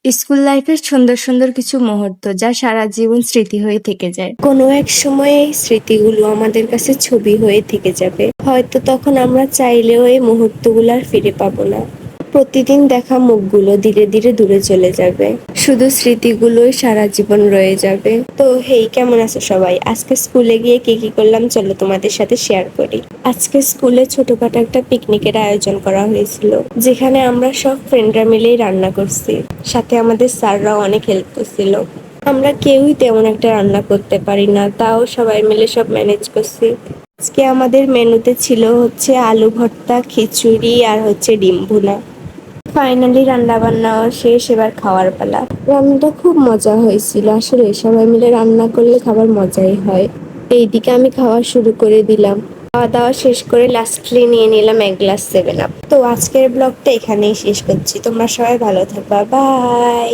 School লাইফের সুন্দর সুন্দর কিছু মুহূর্ত যা সারা জীবন স্মৃতি হয়ে থেকে যায়। কোনো এক সময়ে এই স্মৃতিগুলো আমাদের কাছে ছবি হয়ে থেকে যাবে, হয়তো তখন আমরা চাইলেও এই মুহূর্তগুলো আর ফিরে পাবো না। প্রতিদিন দেখা মুখগুলো ধীরে ধীরে দূরে চলে যাবে, শুধু স্মৃতিগুলোই সারা জীবন রয়ে যাবে। তো হেই, কেমন আছো সবাই? আজকে স্কুলে গিয়ে কি কি করলাম চলো তোমাদের সাথে শেয়ার করি। আজকে স্কুলে ছোটখাটো একটা পিকনিকের আয়োজন করা হয়েছিল, যেখানে আমরা সব ফ্রেন্ডরা মিলেই রান্না করছি, সাথে আমাদের স্যাররাও অনেক হেল্প করছিল। আমরা কেউই তেমন একটা রান্না করতে পারি না, তাও সবাই মিলে সব ম্যানেজ করছি। আজকে আমাদের মেনুতে ছিল হচ্ছে আলু ভর্তা, খিচুড়ি আর হচ্ছে ডিম ভুনা। ফাইনালি রান্না বান্নাও শেষ, এবার খাওয়ার পালা। রান্নাটা খুব মজা হয়েছিল, আসলে সবাই মিলে রান্না করলে খাবার মজাই হয়। এইদিকে আমি খাওয়া শুরু করে দিলাম। খাওয়া দাওয়া শেষ করে লাস্টলি নিয়ে নিলাম এক গ্লাস 7 আপ। তো আজকের ব্লগটা এখানেই শেষ করছি, তোমরা সবাই ভালো থাকবা, বাই।